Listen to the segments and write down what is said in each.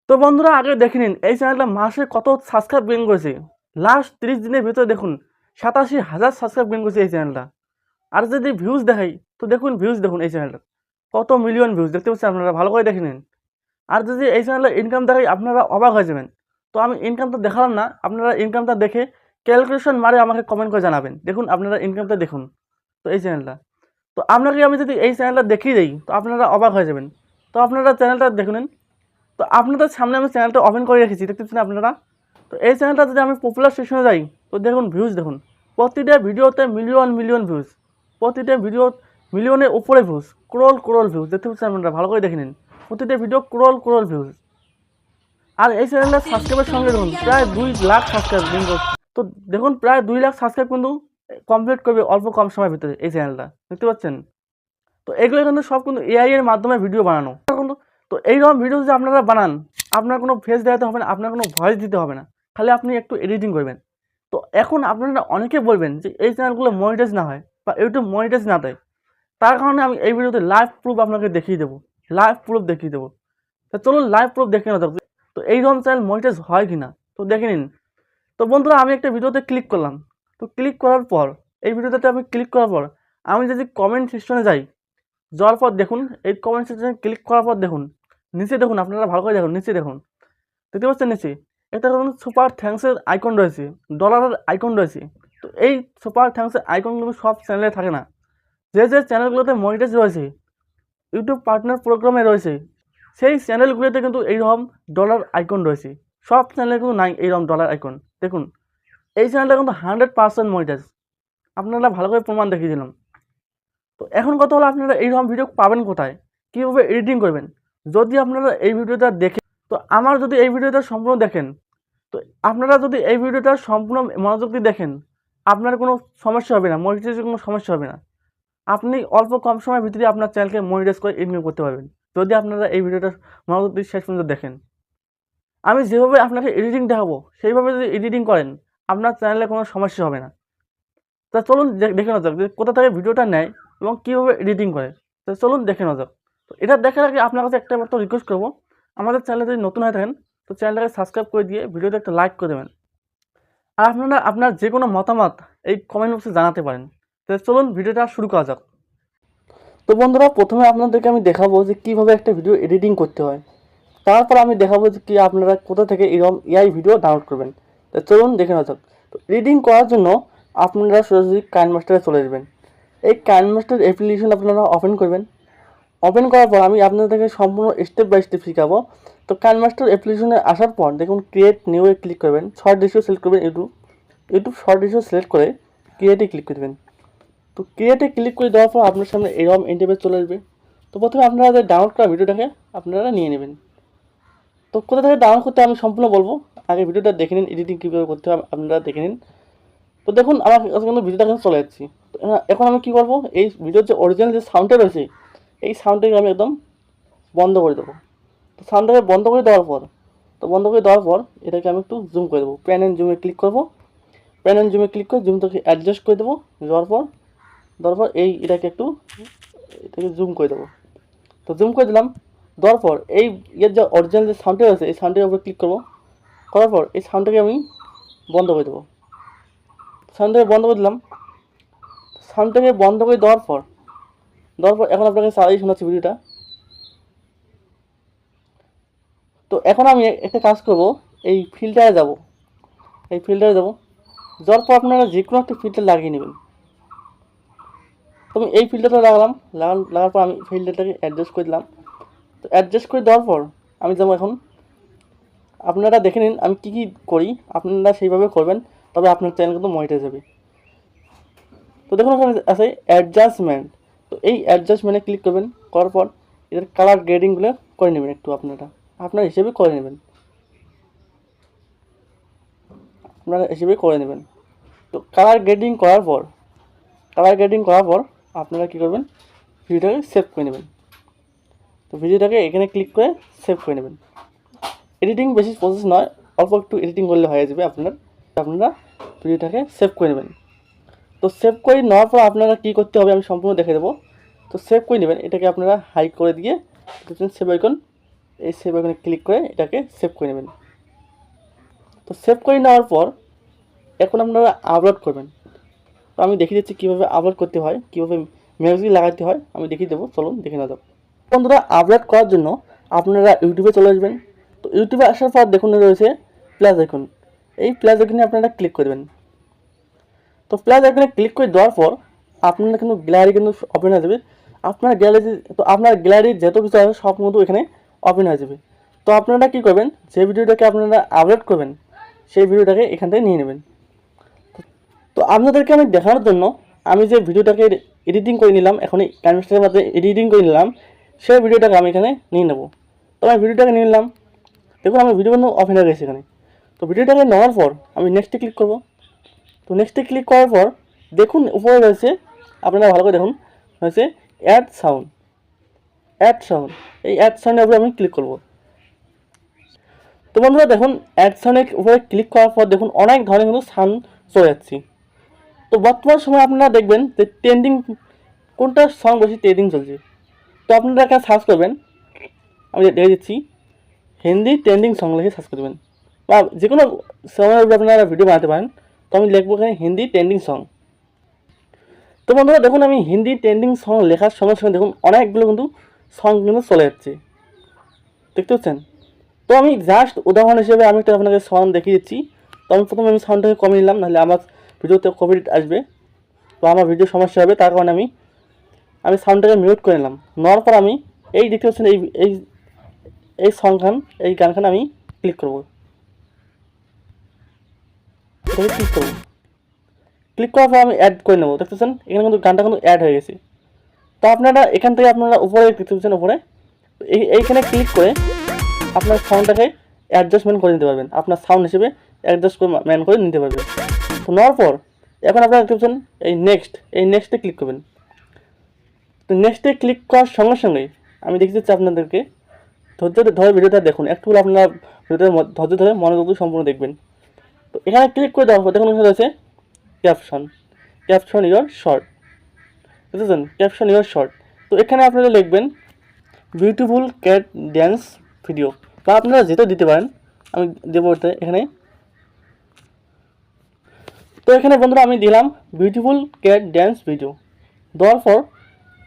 তো বন্ধুরা আগে দেখে নিন এই চ্যানেলটা মাসে কত সাবস্ক্রাইব গেইন করেছে। লাস্ট 30 দিনের ভিতরে দেখুন 87,000 সাবস্ক্রাইব গেইন করেছে এই চ্যানেলটা। আর যদি ভিউজ দেখাই তো দেখুন ভিউজ দেখুন এই চ্যানেলটা কত মিলিয়ন ভিউজ দেখতে পাচ্ছেন আপনারা, ভালো করে দেখে নিন। আর যদি এই চ্যানেলে ইনকাম দেখাই আপনারা অবাক হয়ে যাবেন। তো আমি ইনকামটা দেখালাম না, আপনারা ইনকামটা দেখে ক্যালকুলেশন মারে আমাকে কমেন্ট করে জানাবেন। দেখুন আপনারা ইনকামটা দেখুন। তো এই চ্যানেলটা, তো আপনাকে আমি যদি এই চ্যানেলটা দেখিয়ে দিই তো আপনারা অবাক হয়ে যাবেন। তো আপনারা চ্যানেলটা দেখে নিন। তো আপনাদের সামনে আমি চ্যানেলটা ওপেন করে রেখেছি, দেখতে পাচ্ছেন আপনারা। তো এই চ্যানেলটা যদি আমি পপুলার সেকশনে যাই তো দেখুন ভিউজ দেখুন, প্রতিটা ভিডিওতে মিলিয়ন মিলিয়ন ভিউজ, প্রতিটা ভিডিও মিলিয়নের উপরে ভিউজ, ক্রোল ক্রোল ভিউজ দেখতে পাচ্ছেন আপনারা, ভালো করে দেখে নিন। প্রতিটা ভিডিও ক্রোল ক্রোল ভিউজ। আর এই চ্যানেলের সাবস্ক্রাইবের সঙ্গে দেখুন প্রায় 2 লাখ সাবস্ক্রাইব করছে। তো দেখুন প্রায় 2 লাখ সাবস্ক্রাইব কিন্তু কমপ্লিট করবে অল্প কম সময়ের ভিতরে এই চ্যানেলটা, দেখতে পাচ্ছেন। তো এগুলো কিন্তু সব কিন্তু এআই এর মাধ্যমে ভিডিও বানানো কিন্তু। তো এইরকম ভিডিও যদি আপনারা বানান, আপনার কোনো ফেস দেখাতে হবে না, আপনার কোনো ভয়েস দিতে হবে না, খালি আপনি একটু এডিটিং করবেন। তো এখন আপনারা অনেকে বলবেন যে এই চ্যানেলগুলো মনিটাইজ না হয় বা ইউটিউব মনিটাইজ না দেয়, তার কারণে আমি এই ভিডিওতে লাইভ প্রুফ আপনাকে দেখিয়ে দেবো, লাইভ প্রুফ দেখিয়ে দেবো। তো চলুন লাইভ প্রুফ দেখে নেওয়া যাক তো এইরকম চ্যানেল মনিটাইজ হয় কি না, তো দেখে নিন। তো বন্ধুরা আমি একটা ভিডিওতে ক্লিক করলাম। তো ক্লিক করার পর এই ভিডিওতে আমি ক্লিক করার পর আমি যদি কমেন্ট সেকশনে যাই, যাওয়ার পর দেখুন এই কমেন্ট সেকশনে ক্লিক করার পর দেখুন নিচে দেখুন, আপনারা ভালো করে দেখুন নিচে দেখুন, দেখতে পাচ্ছেন নিচে এটা দেখুন সুপার থ্যাঙ্কসের আইকন রয়েছে, ডলারের আইকন রয়েছে। তো এই সুপার থ্যাঙ্কসের আইকনগুলো সব চ্যানেলে থাকে না। যে যে চ্যানেলগুলোতে মনিটাইজ রয়েছে, ইউটিউব পার্টনার প্রোগ্রামে রয়েছে, সেই চ্যানেলগুলোতে কিন্তু এইরকম ডলার আইকন রয়েছে। সব চ্যানেলে কিন্তু নাই এইরকম ডলার আইকন। দেখুন এই চ্যানেলটা কিন্তু 100% মনিটাইজ, আপনারা ভালো করে প্রমাণ দেখিয়ে দিলাম। তো এখন কথা হলো আপনারা এইরকম ভিডিও পাবেন কোথায়, কীভাবে এডিটিং করবেন। যদি আপনারা এই ভিডিওটা দেখেন, তো আমার যদি এই ভিডিওটা সম্পূর্ণ দেখেন, তো আপনারা যদি এই ভিডিওটা সম্পূর্ণ মনোযোগ দিয়ে দেখেন, আপনার কোনো সমস্যা হবে না, মনিটাইজের কোনো সমস্যা হবে না। আপনি অল্প কম সময়ের ভিতরে আপনার চ্যানেলকে মনিটাইজ করে ইনকাম করতে পারবেন, যদি আপনারা এই ভিডিওটা মনোযোগ দিয়ে শেষ পর্যন্ত দেখেন। আমি যেভাবে আপনাকে এডিটিং দেখাবো সেইভাবে যদি এডিটিং করেন আপনার চ্যানেলে কোনো সমস্যা হবে না। তা চলুন দেখে নেওয়া যাক যে কোথা থেকে ভিডিওটা নেয় এবং কীভাবে এডিটিং করে। তো চলুন দেখে নেওয়া যাক। তো এটা দেখার আগে আপনার কাছে একটা মাত্র রিকোয়েস্ট করবো, আমাদের চ্যানেলে যদি নতুন হয়ে থাকেন তো চ্যানেলটাকে সাবস্ক্রাইব করে দিয়ে ভিডিওটা একটা লাইক করে দেবেন। আর আপনারা আপনার যে কোনো মতামত এই কমেন্ট বক্সে জানাতে পারেন। তো চলুন ভিডিওটা শুরু করা যাক। তো বন্ধুরা প্রথমে আপনাদেরকে আমি দেখাবো যে কীভাবে একটা ভিডিও এডিটিং করতে হয়। তারপর আমি দেখাবো যে কি আপনারা কোথা থেকে এরকম এআই ভিডিও ডাউনলোড করবেন। তো চলুন দেখে নেওয়া যাক। তো এডিটিং করার জন্য আপনারা সরাসরি কাইনমাস্টারে চলে যাবেন। এই কাইনমাস্টার অ্যাপ্লিকেশন আপনারা ওপেন করবেন। ওপেন করার পর আমি আপনাদেরকে সম্পূর্ণ স্টেপ বাই স্টেপ শেখাবো। তো কাইনমাস্টার অ্যাপ্লিকেশনে আসার পর দেখুন ক্রিয়েট নিউ এ ক্লিক করবেন, শর্ট রেশিও সিলেক্ট করবেন, ইউটিউব শর্ট রেশিও সিলেক্ট করে ক্রিয়েটে ক্লিক করবেন। তো ক্রিয়েটে ক্লিক করে দেওয়ার পর আপনার সামনে এরকম ইন্টারফেস চলে আসবে। তো প্রথমে আপনারা ডাউনলোড করা ভিডিওটাকে আপনারা নিয়ে নেবেন। তো কোথা থেকে ডাউনলোড করতে আমি সম্পূর্ণ বলবো, আগে ভিডিওটা দেখে নিন এডিটিং কীভাবে করতে হবে আপনারা দেখে নিন। তো দেখুন আমার কাছে কিন্তু ভিডিওটা কিন্তু চলে যাচ্ছি। তো এখন আমি কী করবো, এই ভিডিওর যে অরিজিনাল যে সাউন্ডটা রয়েছে এই সাউন্ডটাকে আমি একদম বন্ধ করে দেবো। তো সাউন্ডটাকে বন্ধ করে দেওয়ার পর এটাকে আমি একটু জুম করে দেবো, প্যান অ্যান্ড জুমে ক্লিক করবো। প্যান অ্যান্ড জুমে ক্লিক করে জুমটাকে অ্যাডজাস্ট করে দেবো। দেওয়ার পর এটাকে জুম করে দেবো। তো জুম করে দিলাম। দেওয়ার পর এই যে অরিজিনাল যে সাউন্ডটা রয়েছে এই সাউন্ডের উপরে ক্লিক করবো। করার পর এই সাউন্ডটাকে আমি বন্ধ করে দেবো। সাউন্ডটাকে বন্ধ করে দিলাম। সাউন্ডটাকে বন্ধ করে দেওয়ার পর এখন আপনাকে চালাই শোনাচ্ছি ভিডিওটা। তো এখন আমি একটা কাজ করব, এই ফিল্টারে যাব। যাওয়ার পর আপনারা যে কোনো একটা ফিল্টার লাগিয়ে নেবেন। তো আমি এই ফিল্টারটা লাগার পর আমি ফিল্টারটাকে অ্যাডজাস্ট করে দিলাম। তো অ্যাডজাস্ট করে দেওয়ার পর আমি যাবো এখন, আপনারা দেখে নিন আমি কী করি, আপনারা সেইভাবে করবেন, তবে আপনার চ্যানেল কিন্তু মনিটাইজ যাবে। তো দেখুন ওখানে আছে অ্যাডজাস্টমেন্ট। তো এই অ্যাডজাস্টমেন্টে ক্লিক করবেন। করার পর এদের কালার গ্রেডিংগুলো করে নেবেন, একটু আপনার হিসেবে করে নেবেন। তো কালার গ্রেডিং করার পর আপনারা কী করবেন, ভিডিওটাকে সেভ করে নেবেন। তো ভিডিওটাকে এখানে ক্লিক করে সেভ করে নেবেন। এডিটিং বেশি প্রসেস নয়, অল্প একটু এডিটিং করলে হয়ে যাবে আপনারা ভিডিওটাকে সেভ করে নেবেন। তো সেভ করে নেওয়ার পর আপনারা কী করতে হবে আমি সম্পূর্ণ দেখে দেবো। তো সেভ করে নেবেন, এটাকে আপনারা হাইড করে দিয়ে সেভ আইকন এই সেভ আইকনে ক্লিক করে এটাকে সেভ করে নেবেন। তো সেভ করে নেওয়ার পর এখন আপনারা আপলোড করবেন। তো আমি দেখিয়ে দিচ্ছি কীভাবে আপলোড করতে হয়, কীভাবে মিউজিক লাগাতে হয় আমি দেখিয়ে দেবো, চলুন দেখে নেওয়া যাক। বন্ধুরা, আপলোড করার জন্য আপনারা ইউটিউবে চলে আসবেন। তো ইউটিউবে আসার পর দেখুন রয়েছে প্লাস আইকন, এই প্লাস আইকনে আপনারা ক্লিক করবেন। তো প্লাস আইকনে ক্লিক করে দেওয়ার পর আপনারা কিন্তু গ্যালারি কিন্তু ওপেন হয়ে যাবে। আপনার গ্যালারির যত কিছু আছে সব কিন্তু এখানে ওপেন হয়ে যাবে। তো আপনারা কী করবেন, যে ভিডিওটাকে আপনারা আপলোড করবেন সেই ভিডিওটাকে এখান থেকে নিয়ে নেবেন। তো আপনাদেরকে আমি দেখানোর জন্য আমি যে ভিডিওটাকে এডিটিং করে নিলাম, এখন এই ক্যানভাসের মধ্যে এডিটিং করে নিলাম, সেই ভিডিওটাকে আমি এখানে নিয়ে নেব। তো আমি ভিডিওটাকে নিয়ে নিলাম, দেখুন আমার ভিডিও কিন্তু ওপেন হয়ে গেছে এখানে। তো ভিডিওটাকে নেওয়ার পর আমি নেক্সটে ক্লিক করব। তো নেক্সটে ক্লিক করার পর দেখুন উপরে রয়েছে, আপনারা ভালো করে দেখুন, হয়েছে অ্যাড সাউন্ড। এই অ্যাড সাউন্ডের উপরে আমি ক্লিক করব। তো বন্ধুরা দেখুন, অ্যাড সাউন্ডের উপরে ক্লিক করার পর দেখুন অনেক ধরনের কিন্তু সাউন্ড চলে যাচ্ছে। তো বর্তমান সময় আপনারা দেখবেন যে ট্রেন্ডিং কোনটা সং বেশি ট্রেন্ডিং চলছে। তো আপনারা এখানে সার্চ করবেন, আমি দেখে দিচ্ছি, হিন্দি ট্রেন্ডিং সং লিখে সার্চ করবেন, বা যে কোনো সময়ের উপরে আপনারা ভিডিও বানাতে পারেন। তো আমি লিখবো এখানে হিন্দি ট্রেন্ডিং সং। তো বন্ধুরা দেখুন, আমি হিন্দি ট্রেন্ডিং সং লেখার সঙ্গে সঙ্গে দেখুন অনেকগুলো কিন্তু সং কিন্তু চলে যাচ্ছে, দেখতে পাচ্ছেন। তো আমি জাস্ট উদাহরণ হিসেবে আমি একটা আপনাকে সাউন্ড দেখিয়ে দিচ্ছি। তো আমি প্রথমে সাউন্ডটাকে কমিয়ে নিলাম, নাহলে আমার ভিডিওতে কপিরাইট আসবে, তো আমার ভিডিও সমস্যা হবে। তার কারণে আমি সাউন্ডটাকে মিউট করে নিলাম। নেওয়ার পর আমি এই দেখতে পাচ্ছেন এই সংখান, এই গানখান আমি ক্লিক করব। ক্লিক করার পর আমি অ্যাড করে নেবো, দেখতেছেন এখানে কিন্তু গানটা কিন্তু অ্যাড হয়ে গেছে। তো আপনারা এখান থেকে আপনারা উপরে দেখতে পাচ্ছেন, উপরে এইখানে ক্লিক করে আপনার সাউন্ডটাকে অ্যাডজাস্টমেন্ট করে নিতে পারবেন, আপনার সাউন্ড হিসেবে অ্যাডজাস্টমেন্ট করে নিতে পারবেন। তো নেওয়ার পর এখন আপনারা দেখতে পাচ্ছেন এই নেক্সটে ক্লিক করবেন। তো নেক্সটে ক্লিক করার সঙ্গে সঙ্গেই আমি দেখতে চাচ্ছি আপনাদেরকে ধৈর্য ধরে ভিডিওটা দেখুন, একটু আপনারা ভিডিওটা ধৈর্য ধরে মনোযোগ দিয়ে সম্পূর্ণ দেখবেন। তো এখানে ক্লিক করে দেওয়ার পর দেখুন এখানে রয়েছে ক্যাপশন ইওর শর্ট, বুঝেছেন, ক্যাপশন ইওর শর্ট। তো এখানে আপনারা লিখবেন বিউটিফুল ক্যাট ড্যান্স ভিডিও, বা আপনারা যেটা দিতে পারেন, আমি দেবো এখানে। তো এখানে বন্ধুরা আমি দিলাম বিউটিফুল ক্যাট ড্যান্স ভিডিও। দেওয়ার পর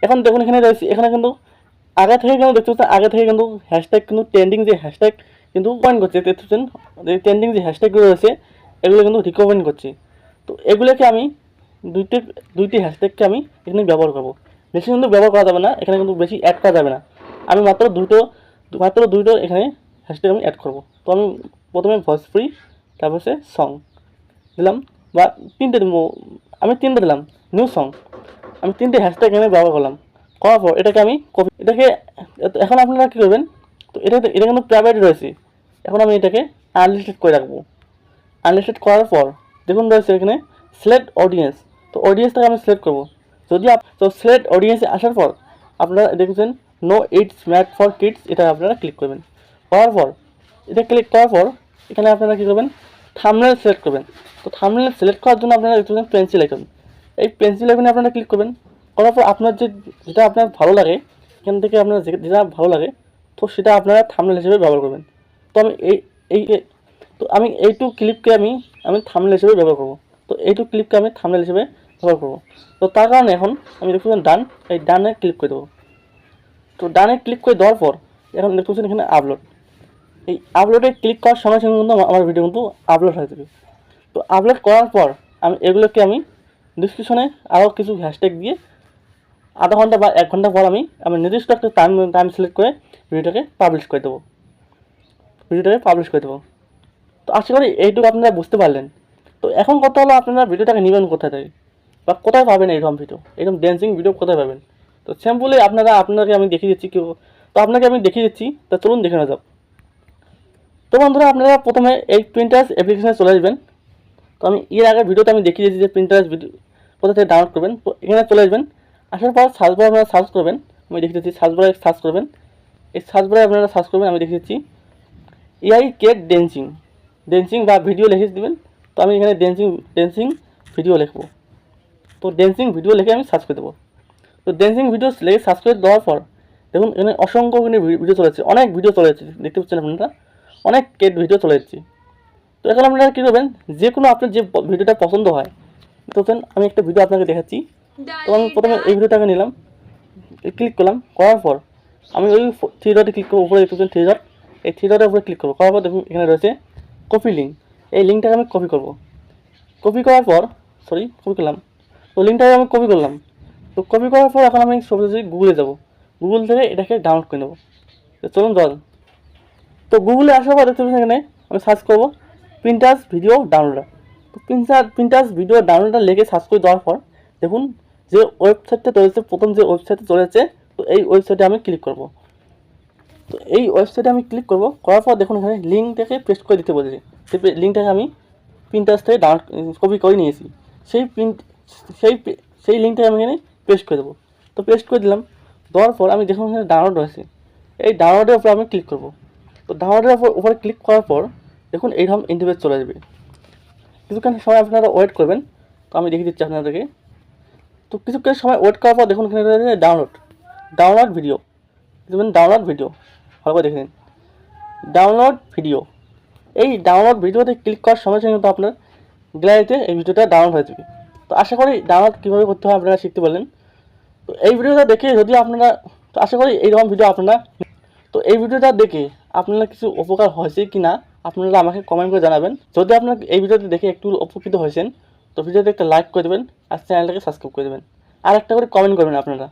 এখন দেখুন এখানে রয়েছে, এখানে কিন্তু আগে থেকে কিন্তু দেখতে পাচ্ছেন, আগে থেকে কিন্তু হ্যাশট্যাগ কিন্তু ট্রেন্ডিং যে হ্যাশট্যাগ কিন্তু পয়েন্ট করছে, দেখতে পাচ্ছেন ট্রেন্ডিং যে হ্যাশট্যাগুলো রয়েছে এগুলো কিন্তু রিকমেন্ড করছে। তো এগুলোকে আমি দুইটি হ্যাশট্যাগকে আমি এখানে ব্যবহার করবো, বেশি কিন্তু ব্যবহার করা যাবে না, এখানে কিন্তু বেশি অ্যাড করা যাবে না। আমি মাত্র দুটো এখানে হ্যাশট্যাগ আমি অ্যাড করবো। তো আমি প্রথমে ভয়েস ফ্রি, তারপর হচ্ছে সং দিলাম, বা আমি তিনটে দিলাম নিউ সং, আমি তিনটে হ্যাশট্যাগ এখানে ব্যবহার করলাম। করার পর এটাকে আমি এখন আপনারা কী করবেন, তো এটা কিন্তু প্রাইভেট রয়েছে, এখন আমি এটাকে আনলিস্টেড করে রাখবো। আনলিস্টেড করার পর দেখুন রয়েছে এখানে সিলেক্ট অডিয়েন্স, তো অডিয়েন্সটাকে আমি সিলেক্ট করবো। তো সিলেক্ট অডিয়েন্সে আসার পর আপনারা দেখছেন no it's mad for kids, এটা আপনারা ক্লিক করবেন। করার পর এটা ক্লিক করার পর এখানে আপনারা কী করবেন, থাম্বনেল সিলেক্ট করবেন। তো থাম্বনেল সিলেক্ট করার জন্য আপনারা দেখতে পাচ্ছেন পেন্সিল আইকন, এই পেন্সিল আইকনে আপনারা ক্লিক করবেন। করার পর আপনার যেটা আপনার ভালো লাগে, এখান থেকে আপনার যেটা ভালো লাগে তো সেটা আপনারা থাম্বনেল হিসেবে ব্যবহার করবেন। তো আমি এইটু ক্লিপকে আমি থাম্বনেল হিসেবে ব্যবহার করবো। তো এইটু ক্লিপকে আমি থাম্বনেল হিসেবে ব্যবহার করবো। তো তার কারণে এখন আমি দেখতে পাচ্ছেন ডান, এই ডানে ক্লিক করে দেবো। তো ডানে ক্লিক করে দেওয়ার পর এখন দেখতে পাচ্ছেন এখানে আপলোড, এই আপলোডে ক্লিক করার সঙ্গে সঙ্গে কিন্তু আমার ভিডিও কিন্তু আপলোড হয়ে যাবে। তো আপলোড করার পর এগুলোকে আমি ডিসক্রিপশনে আরও কিছু হ্যাশট্যাগ দিয়ে আধা ঘন্টা বা 1 ঘন্টা পর আমি নির্দিষ্ট একটা টাইম সিলেক্ট করে ভিডিওটাকে পাবলিশ করে দেবো। তো আশা করি এইটুকু আপনারা বুঝতে পারলেন। তো এখন কথা হলো আপনারা ভিডিওটাকে নেবেন কোথা থেকে, বা কোথায় পাবেন এরকম ড্যান্সিং ভিডিও কোথায় পাবেন। তো সিম্পলি আপনাকে আমি দেখিয়ে দিচ্ছি তা চলুন দেখে নেওয়া যাক। তো বন্ধুরা আপনারা প্রথমে এই প্রিন্টারেস্ট অ্যাপ্লিকেশনে চলে আসবেন। তো আমি এর আগের ভিডিওতে আমি দেখিয়ে দিয়েছি যে প্রিন্টারেস্ট ভিডিও কোথা থেকে ডাউনলোড করবেন। তো এখানে চলে আসবেন, আসার পর সার্চ বারে আপনারা সার্চ করবেন, আমি দেখিয়ে দিচ্ছি সার্চ বারে সার্চ করবেন, এই সার্চ বারে আপনারা সার্চ করবেন, আমি দেখিয়ে দিচ্ছি এআই কেট ড্যান্সিং বা ভিডিও লিখে দেবেন। তো আমি এখানে ড্যান্সিং ভিডিও লিখবো। তো ড্যান্সিং ভিডিও লিখে আমি সার্চ করে দেবো। তো ড্যান্সিং ভিডিও লিখে সার্চ করে দেওয়ার পর দেখুন এখানে অসংখ্য কিন্তু ভিডিও চলে যাচ্ছে, অনেক ভিডিও চলে যাচ্ছে, দেখতে পাচ্ছেন আপনারা অনেক কেট ভিডিও চলে যাচ্ছে। তো এখন আপনারা কী করবেন, যে কোনো আপনার যে ভিডিওটা পছন্দ হয়, তো আমি একটা ভিডিও আপনাকে দেখাচ্ছি। তো আমি প্রথমে এই ভিডিওটাকে নিলাম, ক্লিক করলাম, করার পর আমি ওই থ্রি ডটে ক্লিক করবো, উপরে দেখতে পাচ্ছেন থ্রি ডট, এই থ্রি ডটের উপরে ক্লিক করবো, করার পর দেখুন এখানে রয়েছে কপি লিঙ্ক। এই লিঙ্কটাকে আমি কপি করবো, কপি করার পর কপি করলাম, তো লিঙ্কটাকে আমি কপি করলাম। তো কপি করার পর এখন আমি সরাসরি গুগলে যাব, গুগল থেকে এটাকে ডাউনলোড করে নেবো। তো চলুন জল। তো গুগলে আসার পর দেখতে পাচ্ছেন এখানে আমি সার্চ করবো পিন্টারেস্ট ভিডিও ডাউনলোডার। তো পিন্টারেস্ট ভিডিও ডাউনলোডার লিখে সার্চ করে দেওয়ার পর দেখুন যে ওয়েবসাইটটা চলেছে, প্রথম যে ওয়েবসাইটটা চলেছে, তো এই ওয়েবসাইটে আমি ক্লিক করব। তো এই ওয়েবসাইটে আমি ক্লিক করব, করার পর দেখুন এখানে লিঙ্কটাকে পেস্ট করে দিতে বলেছে। সেই লিঙ্কটাকে আমি পিন্টারেস্ট থেকে ডাউনলোড কপি করে নিয়েছি, সেই সেই লিঙ্কটাকে আমি এখানে পেস্ট করে দেবো। তো পেস্ট করে দিলাম, দেওয়ার পর আমি দেখুন এখানে ডাউনলোড হয়েছে, এই ডাউনলোডের উপর আমি ক্লিক করব। তো ডাউনলোডের উপরে ক্লিক করার পর দেখুন এইরকম ইন্টারফেস চলে যাবে। কিছুক্ষণ সময় আপনারা ওয়েট করবেন, তো আমি দেখিয়ে দিচ্ছি আপনাদেরকে। তো কিছুক্ষণ সময় ওয়েট করার পর দেখুন এখানে রয়েছে ডাউনলোড ভিডিও, দেখবেন ডাউনলোড ভিডিও, ভালো করে দেখে নিন ডাউনলোড ভিডিও। এই ডাউনলোড ভিডিওতে ক্লিক করার সঙ্গে সঙ্গে কিন্তু আপনার গ্যালারিতে এই ভিডিওটা ডাউনলোড হয়ে যাবে। তো আশা করি ডাউনলোড কীভাবে করতে হয় আপনারা শিখতে পারলেন। তো এই ভিডিওটা দেখে যদি আপনারা, তো আশা করি এইরকম ভিডিও আপনারা, তো এই ভিডিওটা দেখে আপনারা কিছু উপকার হয়েছে কি না আপনারা আমাকে কমেন্ট করে জানাবেন। যদি আপনারা এই ভিডিওটা দেখে একটু উপকৃত হয়েছেন, তো ভিডিওতে একটা লাইক করে দেবেন আর চ্যানেলটাকে সাবস্ক্রাইব করে দেবেন, আর একটা করে কমেন্ট করবেন আপনারা।